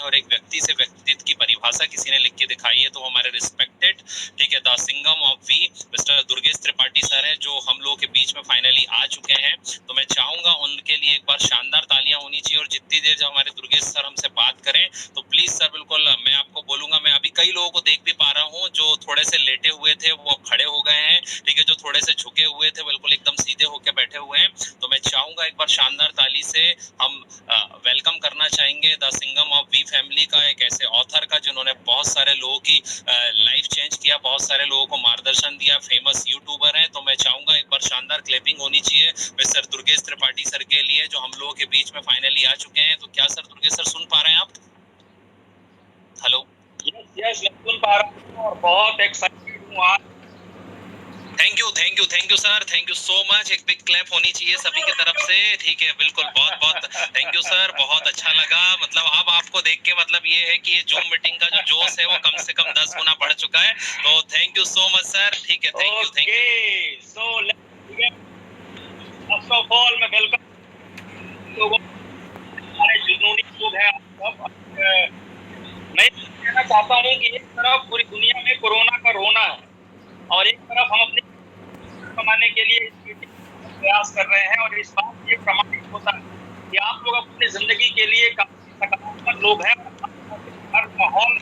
और एक व्यक्ति से व्यक्तित्व की परिभाषा किसी ने लिख के दिखाई है, तो हमारे रिस्पेक्टेड, ठीक है, the Singham of V mister Durgesh Tripathi sir है, जो हम लोगों के बीच में फाइनली आ चुके हैं। तो मैं चाहूंगा उनके लिए एक बार शानदार तालियां होनी चाहिए। और जितनी देर जब हमारे दुर्गेश सर हमसे बात करें तो प्लीज सर, बिल्कुल मैं आपको बोलूंगा, मैं अभी कई लोगों को देख भी पा रहा हूँ जो थोड़े से लेटे हुए थे वो खड़े हो गए हैं, ठीक है, जो थोड़े से झुके हुए थे बिल्कुल एकदम सीधे होकर बैठे हुए हैं। तो मैं चाहूंगा एक बार शानदार ताली से हम वेलकम करना चाहेंगे the Singham of V family का, एक ऐसे ऑथर का जिन्होंने बहुत सारे लोगों की लाइफ चेंज किया, बहुत सारे लोगों को मार्गदर्शन दिया, फेमस यूट्यूबर हैं। तो मैं चाहूंगा एक बार शानदार क्लैपिंग होनी चाहिए मिस्टर दुर्गेश त्रिपाठी सर के लिए, जो हम लोगों के बीच में फाइनली आ चुके हैं। तो क्या सर, दुर्गेश सर सुन पा रहे हैं आप? हेलो। यस, सुन पा रहा हूं और बहुत एक्साइटेड हूं आज। Thank you sir, thank you so much. एक बिग क्लैप होनी चाहिए सभी की तरफ से, ठीक है, बिल्कुल, बहुत बहुत थैंक यू सर, बहुत अच्छा लगा। मतलब अब आपको देख के मतलब ये है कि ये जूम मीटिंग का जो जोश है वो कम से कम 10 गुना बढ़ चुका है। तो thank you so much sir, ठीक है, thank you. So first of all मैं वेलकम लोगों, हमारे जुनूनी लोग हैं आप सब। मैं कहना चाहता हूँ कि एक तरफ पूरी दुनिया में कोरोना का रोना है और एक तरफ हम अपने कमाने के लिए इस मीटिंग प्रयास कर रहे हैं, और इस बात ये प्रमाणित होता है कि आप लोग अपनी जिंदगी के लिए काफी सकारात्मक लोग हैं। हर माहौल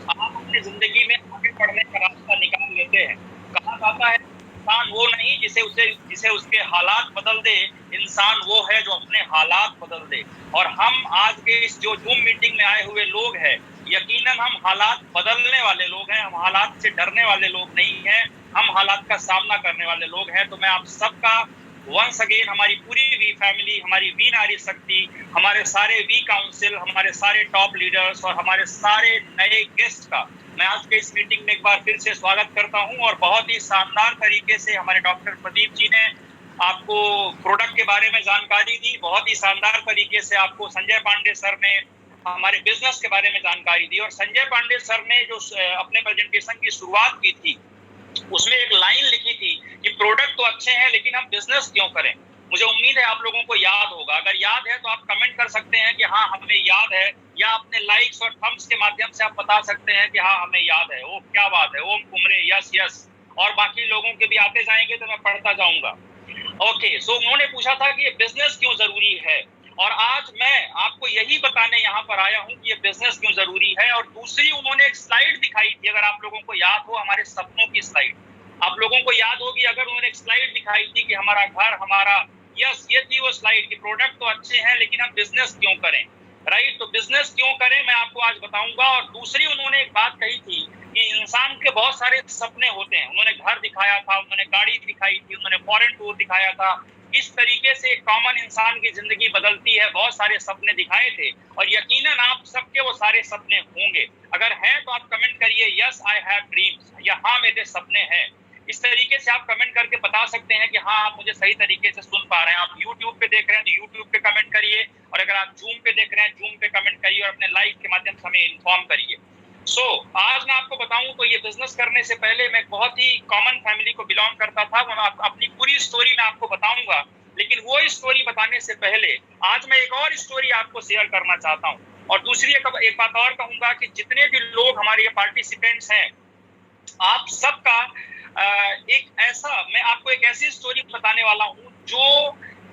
आप अपनी जिंदगी में आगे बढ़ने का रास्ता निकाल लेते हैं। कहा जाता है इंसान वो नहीं जिसे उसके हालात बदल दे, इंसान वो है जो अपने हालात बदल दे। और हम आज के इस जो जूम मीटिंग में आए हुए लोग हैं, यकीनन हम हालात बदलने वाले लोग हैं, हम हालात से डरने वाले लोग नहीं हैं, हम हालात का सामना करने वाले लोग हैं। तो मैं आप सबका वंस अगेन, हमारी पूरी वी फैमिली, हमारी वी नारी शक्ति, हमारे सारे वी काउंसिल, हमारे सारे टॉप लीडर्स और हमारे सारे नए गेस्ट का मैं आज के इस मीटिंग में एक बार फिर से स्वागत करता हूं। और बहुत ही शानदार तरीके से हमारे डॉक्टर प्रदीप जी ने आपको प्रोडक्ट के बारे में जानकारी दी, बहुत ही शानदार तरीके से आपको संजय पांडे सर ने हमारे बिजनेस के बारे में जानकारी दी। और संजय पांडे सर ने जो अपने प्रेजेंटेशन की शुरुआत की थी उसमें एक लाइन लिखी थी कि प्रोडक्ट तो अच्छे हैं लेकिन हम बिजनेस क्यों करें। मुझे उम्मीद है आप लोगों को याद होगा, अगर याद है तो आप कमेंट कर सकते हैं कि हाँ हमें याद है, या अपने लाइक्स और थम्स के माध्यम से आप बता सकते हैं कि हाँ हमें याद है। ओ क्या बात है, ओम कुमरे, यस यस। और बाकी लोगों के भी आते जाएंगे तो मैं पढ़ता जाऊंगा। ओके, सो उन्होंने पूछा था कि ये बिजनेस क्यों जरूरी है, और आज मैं आपको यही बताने यहाँ पर आया हूँ कि ये बिजनेस क्यों जरूरी है। और दूसरी उन्होंने एक स्लाइड दिखाई थी, अगर आप लोगों को याद हो, हमारे सपनों की स्लाइड आप लोगों को याद होगी। अगर उन्होंने एक स्लाइड दिखाई थी कि हमारा घर हमारा, यस ये थी वो स्लाइड कि प्रोडक्ट तो अच्छे हैं लेकिन हम बिजनेस क्यों करें, राइट। तो बिजनेस क्यों करें मैं आपको आज बताऊंगा। और दूसरी उन्होंने एक बात कही थी कि इंसान के बहुत सारे सपने होते हैं। उन्होंने घर दिखाया था, उन्होंने गाड़ी दिखाई थी, उन्होंने फॉरेन टूर दिखाया था। इस तरीके से कॉमन इंसान की जिंदगी बदलती है, बहुत सारे सपने दिखाए थे और यकीनन आप सबके वो सारे सपने होंगे। अगर हैं तो आप कमेंट करिए यस आई हैव ड्रीम्स, या हाँ मेरे सपने हैं। इस तरीके से आप कमेंट करके बता सकते हैं कि हाँ आप मुझे सही तरीके से सुन पा रहे हैं। आप यूट्यूब पे देख रहे हैं तो यूट्यूब पे कमेंट करिए, और अगर आप जूम पे देख रहे हैं जूम पे कमेंट करिए, और अपने लाइव के माध्यम से हमें इन्फॉर्म करिए। सो आज मैं आपको बताऊं तो ये बिजनेस करने से पहले मैं बहुत ही कॉमन फैमिली को बिलोंग करता था। मैं अपनी पूरी स्टोरी मैं आपको बताऊंगा, लेकिन वो स्टोरी बताने से पहले आज मैं एक और स्टोरी आपको शेयर करना चाहता हूँ। और दूसरी एक बात और कहूंगा कि जितने भी लोग हमारे ये पार्टिसिपेंट्स हैं, आप सबका एक ऐसा, मैं आपको एक ऐसी स्टोरी बताने वाला हूँ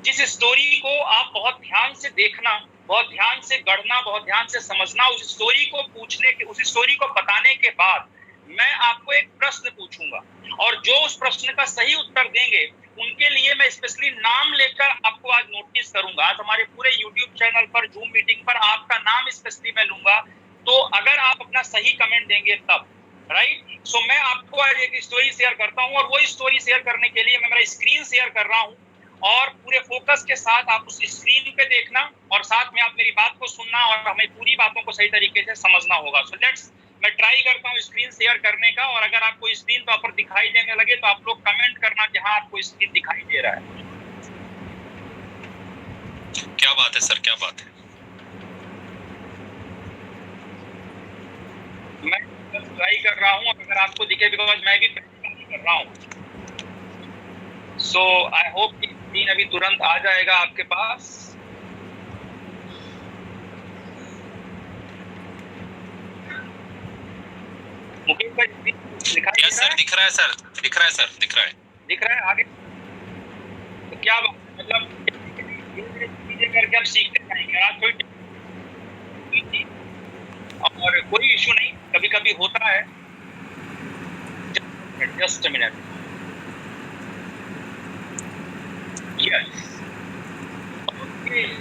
जिस स्टोरी को आप बहुत ध्यान से देखना, बहुत ध्यान से गढ़ना, बहुत ध्यान से समझना। उस स्टोरी को पूछने के, उस स्टोरी को बताने के बाद मैं आपको एक प्रश्न पूछूंगा, और जो उस प्रश्न का सही उत्तर देंगे उनके लिए मैं स्पेशली नाम लेकर आपको आज नोटिस करूंगा। आज हमारे पूरे यूट्यूब चैनल पर जूम मीटिंग पर आपका नाम स्पेशली मैं लूंगा, तो अगर आप अपना सही कमेंट देंगे तब, राइट। सो मैं आपको आज एक स्टोरी शेयर करता हूं, और वो स्टोरी शेयर करने के लिए मैं मेरा स्क्रीन शेयर कर रहा हूं, और पूरे फोकस के साथ आप उस स्क्रीन पे देखना, और साथ में आप मेरी बात को सुनना, और हमें पूरी बातों को सही तरीके से समझना होगा। सो लेट्स, मैं ट्राई करता हूँ स्क्रीन शेयर करने का, और अगर आपको स्क्रीन प्रॉपर दिखाई देने लगे तो आप लोग कमेंट करना कि हाँ आपको स्क्रीन दिखाई दे रहा है। क्या बात है सर, क्या बात है। मैं ट्राई कर रहा हूँ, अगर आपको दिखे, बिकॉज मैं भी कर रहा हूँ। सो आई होप कि स्क्रीन अभी तुरंत आ जाएगा आपके पास। मुकेश भाई दिखाई यस सर, दिख रहा है सर, दिख रहा है सर, दिख रहा है, दिख रहा है आगे। तो क्या मतलब चीजें करके हम सीखते जाएंगे। आज कोई और कोई इशू नहीं, कभी कभी होता है। Just minute. यस,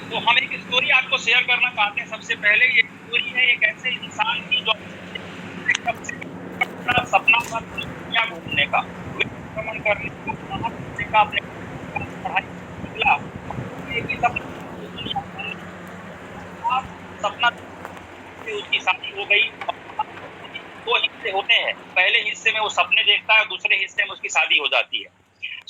तो हम एक स्टोरी आपको शेयर करना चाहते हैं। सबसे पहले ये स्टोरी है एक ऐसे इंसान की जो सपना था दुनिया घूमने का, भ्रमण करने का, अपने पढ़ाई निकला, सपना उसकी शादी हो गई। दो हिस्से होते हैं, पहले हिस्से में वो सपने देखता है, दूसरे हिस्से में उसकी शादी हो जाती है।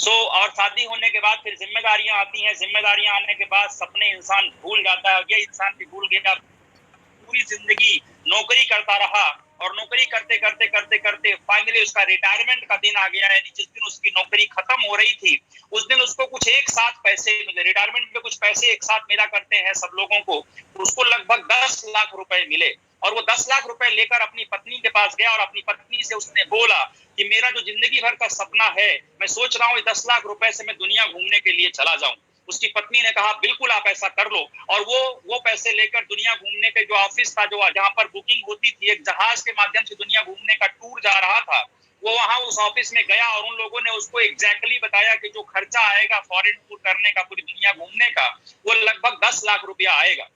और शादी होने के बाद फिर जिम्मेदारियां आती हैं। जिम्मेदारियां आने के बाद सपने इंसान भूल जाता है। ये इंसान भी भूल गया। पूरी जिंदगी नौकरी करता रहा और नौकरी करते करते करते करते फाइनली उसका रिटायरमेंट का दिन आ गया है। जिस दिन उसकी नौकरी खत्म हो रही थी उस दिन उसको कुछ एक साथ पैसे मिले। रिटायरमेंट में कुछ पैसे एक साथ मिला करते हैं सब लोगों को। उसको लगभग 10 लाख रुपए मिले और वो 10 लाख रुपए लेकर अपनी पत्नी के पास गया और अपनी पत्नी से उसने बोला कि मेरा जो जिंदगी भर का सपना है, मैं सोच रहा हूँ 10 लाख रुपए से मैं दुनिया घूमने के लिए चला जाऊं। उसकी पत्नी ने कहा बिल्कुल आप ऐसा कर लो। और वो पैसे लेकर दुनिया घूमने के जो ऑफिस था, जो जहां पर बुकिंग होती थी, एक जहाज के माध्यम से दुनिया घूमने का टूर जा रहा था, वो वहां उस ऑफिस में गया और उन लोगों ने उसको एग्जैक्टली बताया कि जो खर्चा आएगा फॉरेन टूर करने का, पूरी दुनिया घूमने का, वो लगभग 10 लाख रुपया आएगा।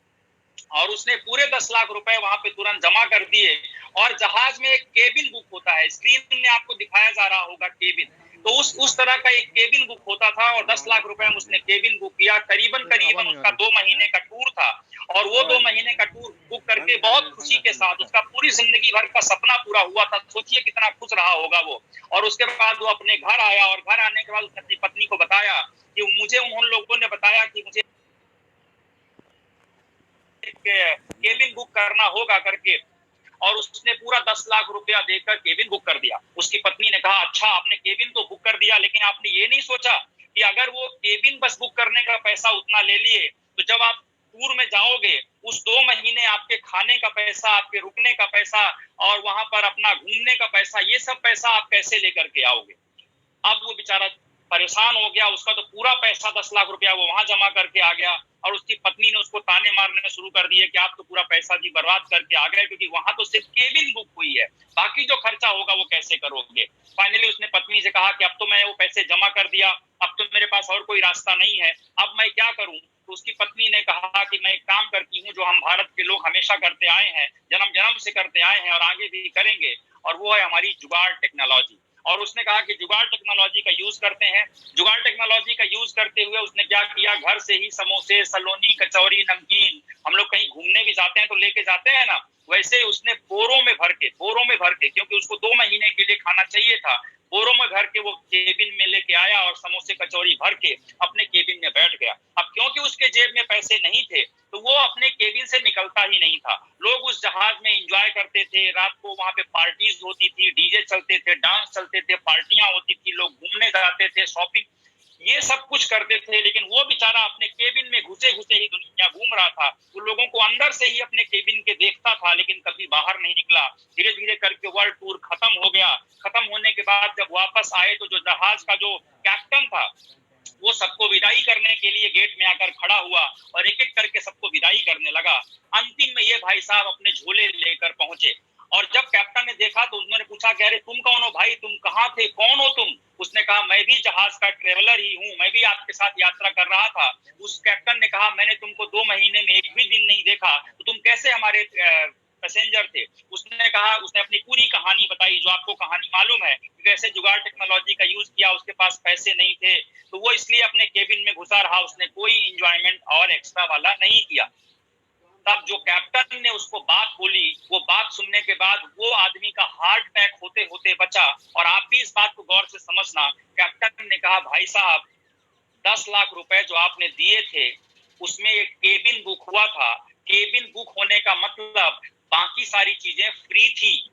और उसने पूरे 10 लाख रुपए वहां पे तुरंत जमा कर दिए। और जहाज में एक केबिन बुक होता है, स्क्रीन में आपको दिखाया जा रहा होगा केबिन, तो उस तरह का एक केबिन बुक होता था और 10 लाख रुपए में उसने केबिन बुक किया। करीबन उसका 2 महीने का टूर था और वो 2 महीने का टूर बुक करके बहुत खुशी के साथ उसका पूरी जिंदगी भर का सपना पूरा हुआ था। सोचिए कितना खुश रहा होगा वो। और उसके बाद वो अपने घर आया और घर आने के बाद उसने अपनी पत्नी को बताया कि मुझे उन लोगों ने बताया कि मुझे केबिन बुक करना होगा करके, और उसने पूरा 10 लाख रुपया देकर केबिन बुक कर दिया। उसकी पत्नी ने कहा अच्छा आपने केबिन तो बुक कर दिया, लेकिन आपने ये नहीं सोचा कि अगर वो केबिन बस बुक करने का पैसा उतना ले लिए तो जब आप टूर में जाओगे उस 2 महीने आपके खाने का पैसा, आपके रुकने का पैसा और वहां पर अपना घूमने का पैसा, ये सब पैसा आप कैसे लेकर के आओगे। अब वो बेचारा परेशान हो गया। उसका तो पूरा पैसा 10 लाख रुपया वो वहां जमा करके आ गया और उसकी पत्नी ने उसको ताने मारने शुरू कर दिए कि आप तो पूरा पैसा जी बर्बाद करके आ गए, क्योंकि वहां तो सिर्फ केबिन बुक हुई है, बाकी जो खर्चा होगा वो कैसे करोगे। फाइनली उसने पत्नी से कहा कि अब तो मैं वो पैसे जमा कर दिया, अब तो मेरे पास और कोई रास्ता नहीं है, अब मैं क्या करूं। तो उसकी पत्नी ने कहा कि मैं एक काम करती हूँ जो हम भारत के लोग हमेशा करते आए हैं, जन्म जन्म से करते आए हैं और आगे भी करेंगे, और वो है हमारी जुगाड़ टेक्नोलॉजी। और उसने कहा कि जुगाड़ टेक्नोलॉजी का यूज करते हैं। जुगाड़ टेक्नोलॉजी का यूज करते हुए उसने क्या किया, घर से ही समोसे, सलोनी, कचौरी, नमकीन, हम लोग कहीं घूमने भी जाते हैं तो लेके जाते हैं ना, वैसे उसने बोरों में भर के, क्योंकि उसको 2 महीने के लिए खाना चाहिए था, बोरों में भर के वो केबिन में लेके आया और समोसे कचौरी भर के अपने केबिन में बैठ गया। अब क्योंकि उसके जेब में पैसे नहीं थे तो वो अपने केबिन से निकलता ही नहीं था। लोग उस जहाज में एंजॉय करते थे, रात को वहां पे पार्टीज होती थी, डीजे चलते थे, डांस चलते थे, पार्टियां होती थी, लोग घूमने जाते थे, शॉपिंग, ये सब कुछ करते थे। लेकिन वो बेचारा अपने केबिन में घुसे घुसे ही दुनिया घूम रहा था। वो लोगों को अंदर से ही अपने केबिन के देखता था लेकिन कभी बाहर नहीं निकला। धीरे धीरे करके वर्ल्ड टूर खत्म हो गया। खत्म होने के बाद जब वापस आए तो जो जहाज का जो कैप्टन था वो सबको विदाई करने के लिए गेट में आकर खड़ा हुआ और एक एक करके सबको विदाई करने लगा। अंतिम में ये भाई साहब अपने झोले लेकर पहुंचे और जब कैप्टन ने देखा तो उन्होंने पूछा कि अरे तुम कौन हो भाई, तुम कहाँ थे, कौन हो तुम। उसने कहा मैं भी जहाज का ट्रेवलर ही हूँ, मैं भी आपके साथ यात्रा कर रहा था। उस कैप्टन ने कहा मैंने तुमको 2 महीने में एक भी दिन नहीं देखा, तो तुम कैसे हमारे पैसेंजर थे। उसने कहा, उसने अपनी पूरी कहानी बताई जो आपको कहानी मालूम है, कैसे जुगाड़ टेक्नोलॉजी का यूज किया, उसके पास पैसे नहीं थे तो वो इसलिए अपने केबिन में घुसा रहा, उसने कोई एंजॉयमेंट और एक्स्ट्रा वाला नहीं किया। तब जो कैप्टन ने उसको बात बोली, वो बात सुनने के बाद वो आदमी का हार्ट अटैक होते होते बचा। और आप भी इस बात को गौर से समझना, कैप्टन ने कहा भाई साहब 10 लाख रुपए जो आपने दिए थे उसमें एक केबिन बुक हुआ था, केबिन बुक होने का मतलब बाकी सारी चीजें फ्री थी।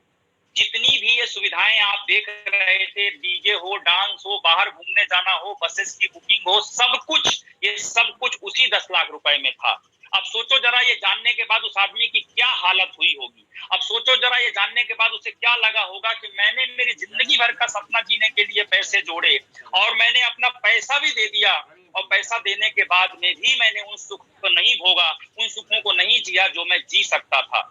जितनी भी ये सुविधाएं आप देख रहे थे, डीजे हो, डांस हो, बाहर घूमने जाना हो, बसेस की बुकिंग हो, सब कुछ, ये सब कुछ उसी 10 लाख रुपए में था। अब सोचो जरा, ये जानने के बाद उस आदमी की क्या हालत हुई होगी। अब सोचो जरा, ये जानने के बाद उसे क्या लगा होगा कि मैंने मेरी जिंदगी भर का सपना जीने के लिए पैसे जोड़े और मैंने अपना पैसा भी दे दिया, और पैसा देने के बाद में भी मैंने उन सुख को नहीं भोगा, उन सुखों को नहीं जिया जो मैं जी सकता था।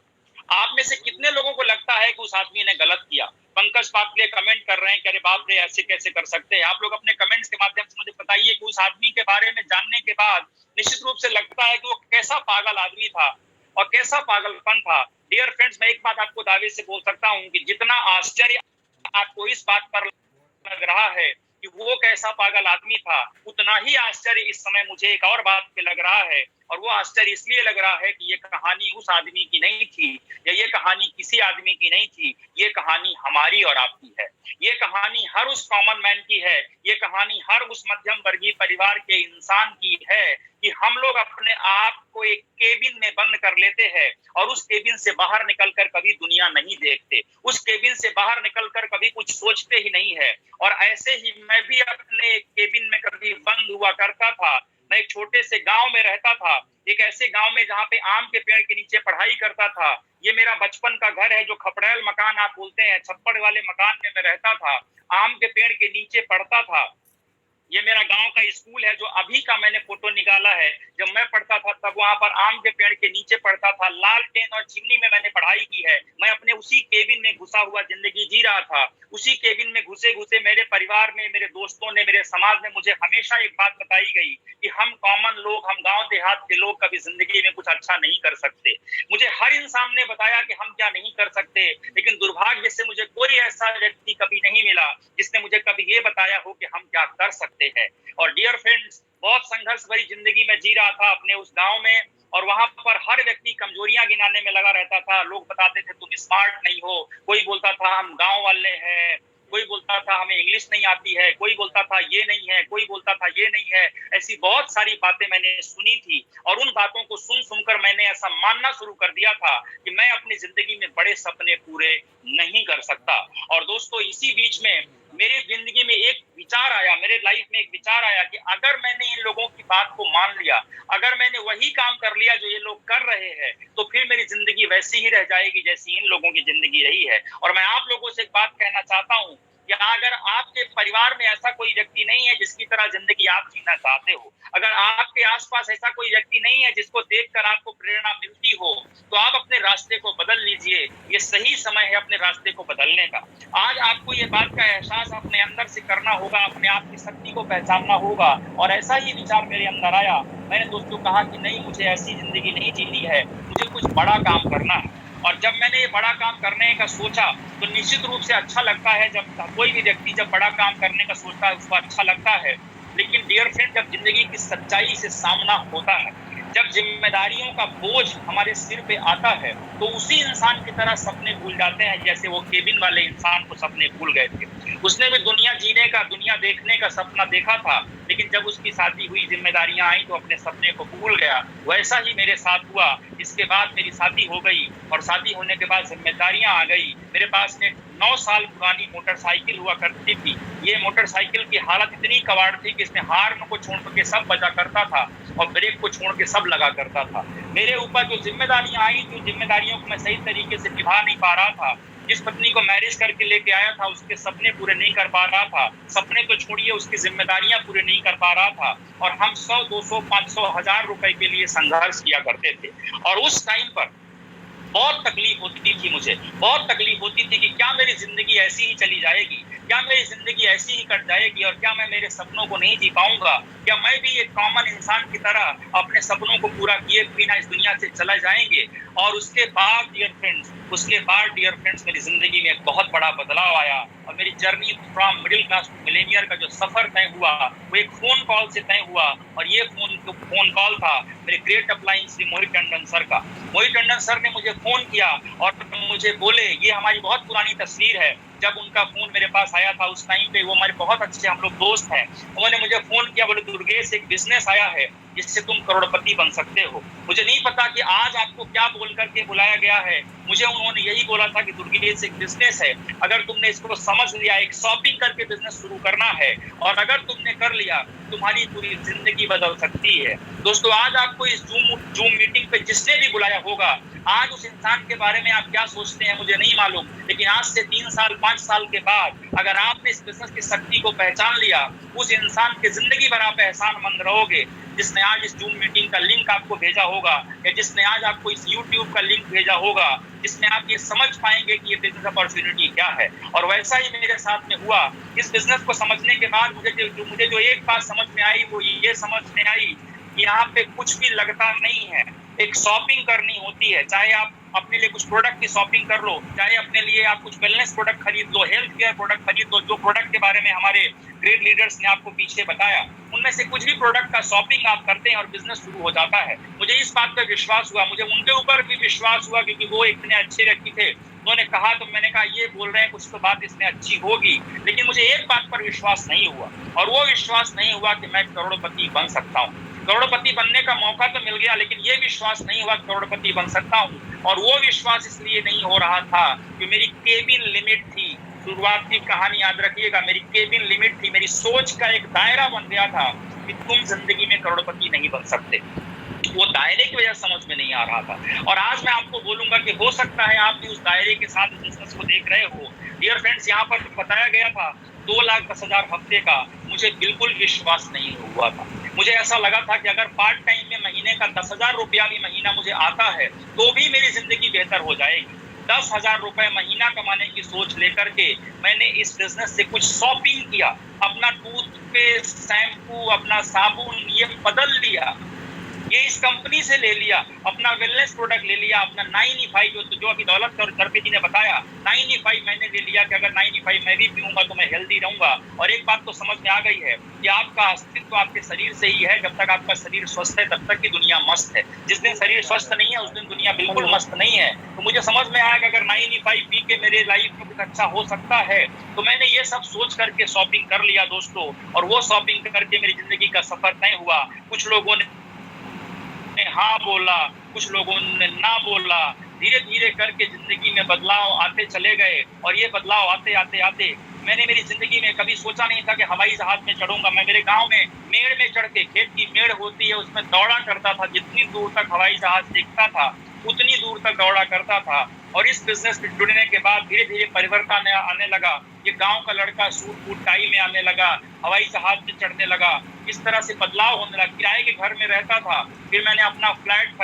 आप में से कितने लोगों को लगता है कि उस आदमी ने गलत किया? पंकज पापले कमेंट कर रहे हैं कि अरे बाप रे, ऐसे कैसे कर सकते हैं। आप लोग अपने कमेंट्स के माध्यम से मुझे बताइए कि उस आदमी के बारे में जानने के बाद निश्चित रूप से लगता है कि वो कैसा पागल आदमी था और कैसा पागलपन था। डियर फ्रेंड्स, मैं एक बात आपको दावे से बोल सकता हूं कि जितना आश्चर्य आपको इस बात पर लग रहा है कि वो कैसा पागल आदमी था, उतना ही आश्चर्य इस समय मुझे एक और बात पे लग रहा है, और वो आश्चर्य इसलिए लग रहा है कि ये कहानी उस आदमी की नहीं थी, या ये कहानी किसी आदमी की नहीं थी, ये कहानी हमारी और आपकी है। ये कहानी हर उस कॉमन मैन की है, ये कहानी हर उस मध्यम वर्गीय परिवार के इंसान की है कि हम लोग अपने आप को एक केबिन में बंद कर लेते हैं और उस केबिन से बाहर निकलकर कभी दुनिया नहीं देखते, उस केबिन से बाहर निकलकर कभी कुछ सोचते ही नहीं है। और ऐसे ही मैं भी अपने केबिन में कभी बंद हुआ करता था। मैं एक छोटे से गांव में रहता था, एक ऐसे गांव में जहां पे आम के पेड़ के नीचे पढ़ाई करता था। ये मेरा बचपन का घर है, जो खपड़ैल मकान आप बोलते हैं, छप्पड़ वाले मकान में मैं रहता था, आम के पेड़ के नीचे पढ़ता था। ये मेरा गांव का स्कूल है, जो अभी का मैंने फोटो निकाला है। जब मैं पढ़ता था तब वहां पर आम के पेड़ के नीचे पढ़ता था, लालटेन और चिमनी में मैंने पढ़ाई की है। मैं अपने उसी केबिन में घुसा हुआ जिंदगी जी रहा था। उसी केबिन में घुसे घुसे मेरे परिवार में, मेरे दोस्तों ने, मेरे समाज में मुझे हमेशा एक बात बताई गई कि हम कॉमन लोग, हम गाँव देहात के लोग कभी जिंदगी में कुछ अच्छा नहीं कर सकते। मुझे हर इंसान ने बताया कि हम क्या नहीं कर सकते, लेकिन दुर्भाग्य से मुझे कोई ऐसा व्यक्ति कभी नहीं मिला जिसने मुझे कभी ये बताया हो कि हम क्या कर सकते हैं। और डियर फ्रेंड्स, बहुत संघर्ष भरी जिंदगी में जी रहा था अपने उस गांव में, और वहां पर हर व्यक्ति कमजोरियां गिनाने में लगा रहता था। लोग बताते थे तुम स्मार्ट नहीं हो, कोई बोलता था हम गांव वाले हैं, कोई बोलता था हमें इंग्लिश नहीं आती है, कोई बोलता था ये नहीं है, कोई बोलता था ये नहीं है। ऐसी बहुत सारी बातें मैंने सुनी थी, और उन बातों को सुन सुनकर मैंने ऐसा मानना शुरू कर दिया था कि मैं अपनी जिंदगी में बड़े सपने पूरे नहीं कर सकता। और दोस्तों, इसी बीच में मेरी जिंदगी में एक विचार आया, मेरे लाइफ में एक विचार आया कि अगर मैंने इन लोगों की बात को मान लिया, अगर मैंने वही काम कर लिया जो ये लोग कर रहे हैं, तो फिर मेरी जिंदगी वैसी ही रह जाएगी जैसी इन लोगों की जिंदगी रही है। और मैं आप लोगों से एक बात कहना चाहता हूँ कि अगर आपके परिवार में ऐसा कोई व्यक्ति नहीं है जिसकी तरह जिंदगी आप जीना चाहते हो, अगर आपके आसपास ऐसा कोई व्यक्ति नहीं है जिसको देखकर आपको प्रेरणा मिलती हो, तो आप अपने रास्ते को बदल लीजिए। ये सही समय है अपने रास्ते को बदलने का। आज आपको ये बात का एहसास अपने अंदर से करना होगा, अपने आप की शक्ति को पहचानना होगा। और ऐसा ही विचार मेरे अंदर आया। मैंने दोस्तों कहा कि नहीं, मुझे ऐसी जिंदगी नहीं जीनी है, मुझे कुछ बड़ा काम करना है। और जब मैंने ये बड़ा काम करने का सोचा, तो निश्चित रूप से अच्छा लगता है। जब कोई भी व्यक्ति जब बड़ा काम करने का सोचता है, उसको अच्छा लगता है। लेकिन डियर फ्रेंड, जब जिंदगी की सच्चाई से सामना होता है, जब जिम्मेदारियों का बोझ हमारे सिर पे आता है, तो उसी इंसान की तरह सपने भूल जाते हैं जैसे वो केबिन वाले इंसान को सपने भूल गए थे। उसने भी दुनिया जीने का, दुनिया देखने का सपना देखा था, लेकिन जब उसकी शादी हुई, जिम्मेदारियां आई, तो अपने सपने को भूल गया। वैसा ही मेरे साथ हुआ। इसके बाद मेरी शादी हो गई, और शादी होने के बाद जिम्मेदारियां आ गई। मेरे पास में 9 साल पुरानी मोटरसाइकिल हुआ करती थी। ये मोटरसाइकिल की हालत इतनी कबाड़ थी कि इसमें हार्न को छोड़ के सब बजा करता था और ब्रेक को छोड़ के सब लगा करता था। मेरे ऊपर जो जिम्मेदारियां आई थी, जिम्मेदारियों को मैं सही तरीके से निभा नहीं पा रहा था। जिस पत्नी को मैरिज करके लेके आया था, उसके सपने पूरे नहीं कर पा रहा था। सपने तो छोड़िए, उसकी जिम्मेदारियां पूरे नहीं कर पा रहा था। और हम 100, 200, 500, 1000 रुपए के लिए संघर्ष किया करते थे। और उस टाइम पर बहुत तकलीफ होती थी, मुझे बहुत तकलीफ होती थी कि क्या मेरी जिंदगी ऐसी ही चली जाएगी, क्या मेरी जिंदगी ऐसी ही कट जाएगी, और क्या मैं मेरे सपनों को नहीं जी पाऊंगा, क्या मैं भी एक कॉमन इंसान की तरह अपने सपनों को पूरा किए बिना इस दुनिया से चला जाएंगे। और उसके बाद डियर फ्रेंड्स, मेरी जिंदगी में एक बहुत बड़ा बदलाव आया। और मेरी journey from middle class to millionaire का जो सफर तय हुआ, वो एक फोन कॉल से तय हुआ। और ये फोन कॉल था मेरे ग्रेट अपलाइन श्री मोहित टंडन सर का। मोहित टंडन सर ने मुझे फोन किया और मुझे बोले, ये हमारी बहुत पुरानी तस्वीर है, जब उनका फोन मेरे पास आया था उस टाइम पे, वो हमारे बहुत अच्छे हम लोग दोस्त हैं, उन्होंने मुझे फोन किया, बोले दुर्गेश एक बिजनेस आया है जिससे तुम करोड़पति बन सकते हो। मुझे नहीं पता कि आज आपको क्या बोल करके बुलाया गया है, मुझे उन्होंने यही बोला था कि दुर्गेश एक बिजनेस है, अगर तुमने इसको समझ लिया, एक शॉपिंग करके बिजनेस शुरू करना है, और अगर तुमने कर लिया तुम्हारी पूरी जिंदगी बदल सकती है। दोस्तों आज आपको इस जूम मीटिंग पे जिसने भी बुलाया होगा, आज उस इंसान के बारे में आप क्या सोचते हैं मुझे नहीं मालूम, लेकिन आज से 3 साल 5 साल के बाद अगर आपने इस बिजनेस की शक्ति को पहचान लिया, उस इंसान की जिंदगी भर आप एहसानमंद रहोगे जिसने आज इस जूम मीटिंग का लिंक आपको भेजा होगा, या जिसने आज आपको इस यूट्यूब का लिंक भेजा होगा, जिसमें आप ये समझ पाएंगे कि ये बिजनेस अपॉर्चुनिटी क्या है। और वैसा ही मेरे साथ में हुआ। इस बिजनेस को समझने के बाद मुझे जो एक बात समझ में आई वो ये समझ में आई कि यहाँ पे कुछ भी लगता नहीं है, एक शॉपिंग करनी होती है। चाहे आप अपने लिए कुछ प्रोडक्ट की शॉपिंग कर लो, चाहे अपने लिए आप कुछ वेलनेस प्रोडक्ट खरीद लो, हेल्थ केयर प्रोडक्ट खरीद लो, जो प्रोडक्ट के बारे में हमारे ग्रेट लीडर्स ने आपको पीछे बताया, उनमें से कुछ भी प्रोडक्ट का शॉपिंग आप करते हैं और बिजनेस शुरू हो जाता है। मुझे इस बात पर विश्वास हुआ, मुझे उनके ऊपर भी विश्वास हुआ, क्योंकि वो इतने अच्छे व्यक्ति थे। उन्होंने कहा तो मैंने कहा ये बोल रहे हैं कुछ तो बात इसमें अच्छी होगी, लेकिन मुझे एक बात पर विश्वास नहीं हुआ, और वो विश्वास नहीं हुआ कि मैं करोड़पति बन सकता हूँ। करोड़पति बनने का मौका तो मिल गया, लेकिन ये विश्वास नहीं हुआ करोड़पति बन सकता हूँ। और वो विश्वास इसलिए नहीं हो रहा था कि मेरी केबिन लिमिट थी। शुरुआत की कहानी याद रखिएगा, मेरी केबिन लिमिट थी, मेरी सोच का एक दायरा बन गया था कि तुम जिंदगी में करोड़पति नहीं बन सकते। वो दायरे की वजह समझ में नहीं आ रहा था। और आज मैं आपको बोलूंगा कि हो सकता है आप भी उस दायरे के साथ बिजनेस को देख रहे हो। डियर फ्रेंड्स, यहाँ पर बताया गया था 2,10,000 हफ्ते का, मुझे बिल्कुल विश्वास नहीं हुआ था। मुझे ऐसा लगा था कि अगर पार्ट टाइम में महीने का 10,000 रुपया भी महीना मुझे आता है तो भी मेरी जिंदगी बेहतर हो जाएगी। 10,000 रुपए महीना कमाने की सोच लेकर के मैंने इस बिजनेस से कुछ शॉपिंग किया, अपना टूथपेस्ट, शैम्पू, अपना साबुन ये बदल लिया, ये इस कंपनी से ले लिया, अपना वेलनेस प्रोडक्ट ले लिया, अपना 9E5 जो अभी दौलत दरपे जी ने बताया, 9E5 मैंने ले लिया कि अगर 9E5 मैं भी पीऊंगा तो मैं हेल्दी रहूंगा। और एक बात तो समझ में आ गई है कि आपका अस्तित्व आपके शरीर से ही है। जब तक आपका शरीर स्वस्थ है तब तक की दुनिया मस्त है, जिस दिन शरीर स्वस्थ नहीं है उस दिन दुनिया बिल्कुल मस्त नहीं है। तो मुझे समझ में आया कि अगर 9E5 पी के मेरे लाइफ में कुछ अच्छा हो सकता है, तो मैंने ये सब सोच करके शॉपिंग कर लिया दोस्तों। और वो शॉपिंग करके मेरी जिंदगी का सफर तय हुआ। कुछ लोगों ने हाँ बोला, कुछ लोगों ने ना बोला, धीरे धीरे करके जिंदगी में बदलाव आते चले गए। और ये बदलाव आते आते आते मैंने मेरी जिंदगी में कभी सोचा नहीं था कि हवाई जहाज में चढ़ूंगा। मैं मेरे गांव में मेड़ में चढ़ के, खेत की मेड़ होती है उसमें दौड़ा करता था, जितनी दूर तक हवाई जहाज दिखता था उतनी दूर तक दौड़ा करता था। और इस बिजनेस में जुड़ने के बाद धीरे धीरे परिवर्तन आने लगा। ये गांव का लड़का सूट बूट टाई में आने लगा, हवाई जहाज में चढ़ने लगा, इस तरह से बदलाव होने लगा। किराए के घर में रहता था, फिर मैंने अपना फ्लैट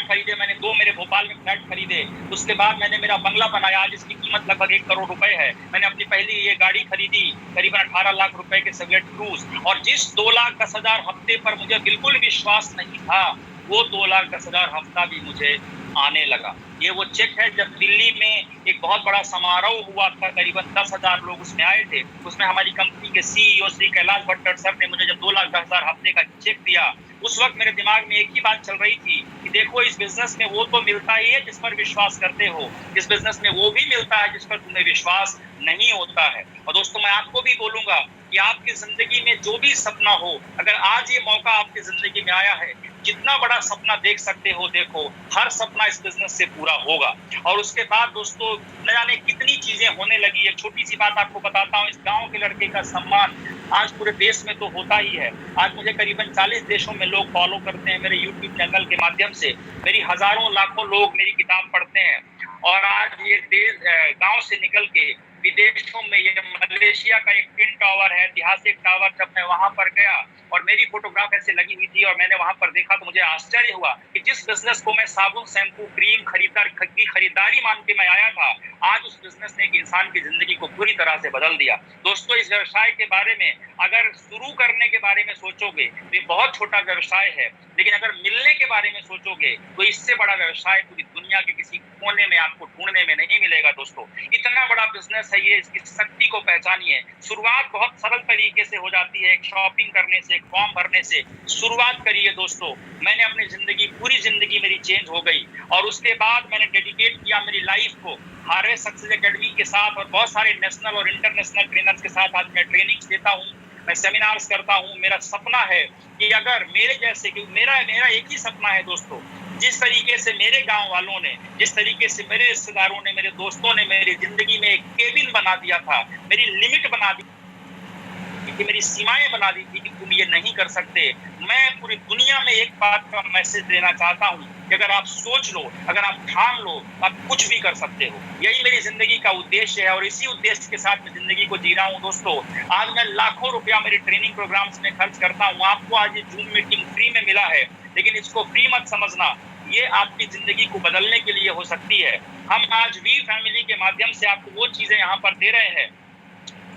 खरीदे, मैंने 2 मेरे भोपाल में फ्लैट खरीदे। उसके बाद मैंने मेरा बंगला बनाया, जिसकी कीमत लगभग 1 करोड़ रुपए है। मैंने अपनी पहली ये गाड़ी खरीदी करीबन 18 लाख रुपए के सेवेट क्रूज। और जिस 2,10,000 हफ्ते पर मुझे बिल्कुल विश्वास नहीं था, वो 2,10,000 हफ्ता भी मुझे आने लगा। ये वो चेक है जब दिल्ली में एक बहुत बड़ा समारोह हुआ था, करीबन 10,000 लोग उसमें आए थे। उसमें हमारी कंपनी के CEO श्री कैलाश भट्टर सर ने मुझे जब 2,10,000 हफ्ते का चेक दिया, उस वक्त मेरे दिमाग में एक ही बात चल रही थी कि देखो इस बिजनेस में वो तो मिलता ही है जिस पर विश्वास करते हो, इस बिजनेस में वो भी मिलता है जिस पर तुम्हें विश्वास नहीं होता है। और दोस्तों मैं आपको भी बोलूंगा कि आपकी जिंदगी में जो भी सपना हो, अगर आज ये मौका आपकी जिंदगी में आया है, जितना बड़ा सपना देख सकते हो देखो, हर सपना इस बिजनेस से पूरा होगा। और उसके बाद दोस्तों न जाने कितनी चीजें होने लगी है। छोटी सी बात आपको बताता हूँ, इस गांव के लड़के का सम्मान आज पूरे देश में तो होता ही है। आज मुझे करीबन 40 देशों में लोग फॉलो करते हैं मेरे यूट्यूब चैनल के माध्यम से। मेरी हजारों लाखों लोग मेरी किताब पढ़ते हैं। और आज ये देश गांव से निकल के विदेशों में, ये मलेशिया का एक ट्विन टावर है, ऐतिहासिक टावर, जब मैं वहां पर गया और मेरी फोटोग्राफ ऐसे लगी हुई थी और मैंने वहां पर देखा तो मुझे आश्चर्य हुआ कि जिस बिजनेस को मैं साबुन, शैम्पू, क्रीम की खरीदारी मान के मैं आया था, आज उस बिजनेस ने एक इंसान की जिंदगी को पूरी तरह से बदल दिया। दोस्तों इस व्यवसाय के बारे में अगर शुरू करने के बारे में सोचोगे तो ये बहुत छोटा व्यवसाय है, लेकिन अगर मिलने के बारे में सोचोगे तो इससे बड़ा व्यवसाय पूरी दुनिया दुनिया के किसी कोने में आपको ढूंढने में नहीं मिलेगा दोस्तों। इतना बड़ा बिजनेस है ये, इसकी शक्ति को पहचानिए। शुरुआत बहुत सरल तरीके से हो जाती है, एक शॉपिंग करने से, एक फॉर्म भरने से शुरुआत करिए दोस्तों। मैंने अपनी जिंदगी, पूरी जिंदगी मेरी चेंज हो गई और उसके बाद मैंने डेडिकेट किया मेरी लाइफ को हार्वेस्ट सक्सेस एकेडमी के साथ और बहुत सारे नेशनल और इंटरनेशनल ट्रेनर्स के साथ आज मैं ट्रेनिंग्स देता हूँ, मैं सेमिनार्स करता हूँ। मेरा सपना है कि अगर मेरे जैसे, कि मेरा एक ही सपना है दोस्तों, जिस तरीके से मेरे गांव वालों ने, जिस तरीके से मेरे रिश्तेदारों ने, मेरे दोस्तों ने मेरी जिंदगी में एक केबिन बना दिया था, मेरी लिमिट बना दी कि मेरी सीमाएं बना दी थी कि तुम ये नहीं कर सकते, मैं पूरी दुनिया में एक बात का मैसेज देना चाहता हूँ कि अगर आप सोच लो, अगर आप ठान लो, आप कुछ भी कर सकते हो। यही मेरी जिंदगी का उद्देश्य है और इसी उद्देश्य के साथ मैं जिंदगी को जी रहा हूँ दोस्तों। आज मैं लाखों रुपया मेरे ट्रेनिंग प्रोग्राम्स में खर्च करता हूँ। आपको आज ये जूम मीटिंग फ्री में मिला है, लेकिन इसको फ्री मत समझना, ये आपकी जिंदगी को बदलने के लिए हो सकती है। हम आज वी फैमिली के माध्यम से आपको वो चीजें यहाँ पर दे रहे हैं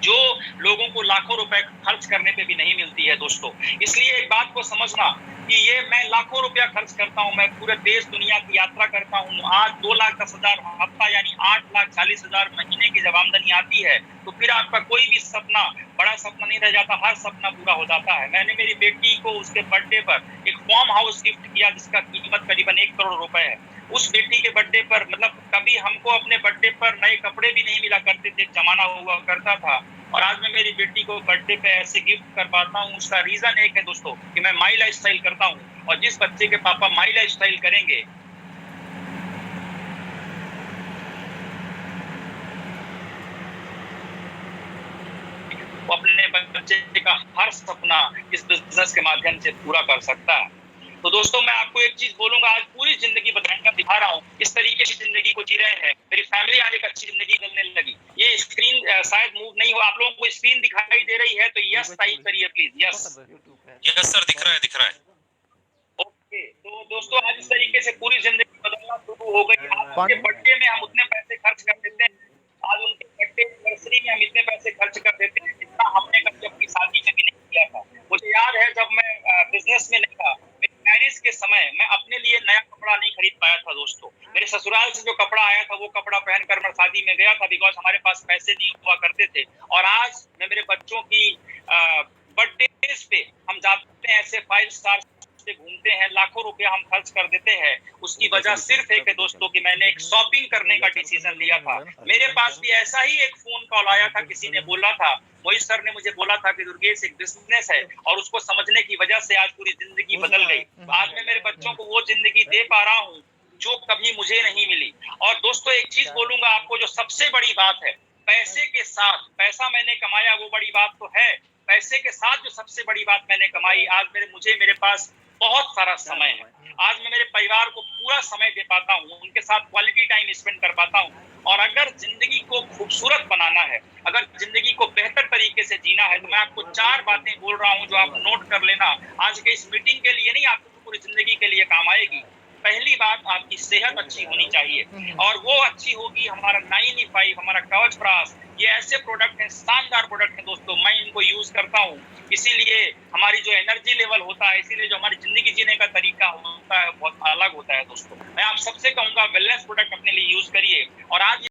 जो लोगों को लाखों रुपए खर्च करने पे भी नहीं मिलती है दोस्तों। इसलिए एक बात को समझना कि ये मैं लाखों रुपया खर्च करता हूँ, मैं पूरे देश दुनिया की यात्रा करता हूँ। आज 2,10,000 हफ्ता यानी 8,40,000 महीने की जब आमदनी आती है तो फिर आपका कोई भी सपना, बड़ा सपना नहीं रह जाता, हर सपना पूरा हो जाता है। मैंने मेरी बेटी को उसके बर्थडे पर एक फार्म हाउस गिफ्ट किया जिसका कीमत करीबन 1 करोड़ रुपए है। उस बेटी के बर्थडे पर, मतलब कभी हमको अपने बर्थडे पर नए कपड़े भी नहीं मिला करते थे, जमाना हुआ करता था, और आज मैं मेरी बेटी को बर्थडे पे ऐसे गिफ्ट कर पाता हूँ। उसका रीजन एक है दोस्तों कि मैं माई लाइफ स्टाइल करता हूँ, और जिस बच्चे के पापा माई लाइफ स्टाइल करेंगे वो अपने बच्चे का हर सपना इस बिजनेस के माध्यम से पूरा कर सकता है। तो दोस्तों मैं आपको एक चीज बोलूंगा, आज पूरी जिंदगी बताकर दिखा रहा हूँ, इस तरीके की जिंदगी को जी रहे हैं। मेरी फैमिली आज एक अच्छी जिंदगी जीने लगी। ये स्क्रीन शायद मूव नहीं हो, आप लोगों को स्क्रीन दिखाई दे रही है तो यस टाइप करिए प्लीज। यस यस सर, दिख रहा है, दिख रहा है। ओके, तो दोस्तों आज इस तरीके से पूरी जिंदगी बदलना शुरू हो गई। आज उनके बर्थडे में हम उतने पैसे खर्च कर देते हैं, आज उनके बर्थडे एनिवर्सरी में हम इतने पैसे खर्च कर देते हैं जितना हमने कभी अपनी शादी में भी नहीं किया था। मुझे याद है जब मैं बिजनेस में नहीं था, मैरिज के समय मैं अपने लिए नया कपड़ा नहीं खरीद पाया था दोस्तों। मेरे ससुराल से जो कपड़ा आया था वो कपड़ा पहनकर मैं शादी में गया था, बिकॉज हमारे पास पैसे नहीं हुआ करते थे। और आज मैं मेरे बच्चों की बर्थडे पे हम जाते हैं, ऐसे 5 स्टार से घूमते हैं, लाखों रुपया हम खर्च कर देते हैं। उसकी वजह सिर्फ एक है दोस्तों कि मैंने एक शॉपिंग करने का डिसीजन लिया था। मेरे पास भी ऐसा ही एक फोन कॉल आया था, किसी ने बोला था, मोहित सर ने मुझे बोला था कि दुर्गेश एक बिजनेस है, और उसको समझने की वजह से आज पूरी जिंदगी बदल गई। आज मैं मेरे बच्चों को वो जिंदगी दे पा रहा हूँ जो कभी मुझे नहीं मिली। और दोस्तों एक चीज बोलूंगा आपको, जो सबसे बड़ी बात है, पैसे के साथ, पैसा मैंने कमाया वो बड़ी बात तो है, पैसे के साथ जो सबसे बड़ी बात मैंने कमाई, आज मेरे पास बहुत सारा समय है। आज मैं मेरे परिवार को पूरा समय दे पाता हूँ, उनके साथ क्वालिटी टाइम स्पेंड कर पाता हूँ। और अगर जिंदगी को खूबसूरत बनाना है, अगर जिंदगी को बेहतर तरीके से जीना है, तो मैं आपको 4 बातें बोल रहा हूँ जो आप नोट कर लेना। आज के इस मीटिंग के लिए नहीं, आपको पूरी जिंदगी के लिए काम आएगी। पहली बात, आपकी सेहत अच्छी होनी चाहिए, और वो अच्छी होगी हमारा 9E5, हमारा कवच प्रास। ये ऐसे प्रोडक्ट हैं, शानदार प्रोडक्ट हैं दोस्तों, मैं इनको यूज करता हूँ। इसीलिए हमारी जो एनर्जी लेवल होता है, इसीलिए जो हमारी जिंदगी जीने का तरीका होता है बहुत अलग होता है दोस्तों। मैं आप सबसे कहूंगा वेलनेस प्रोडक्ट अपने लिए यूज करिए। और आज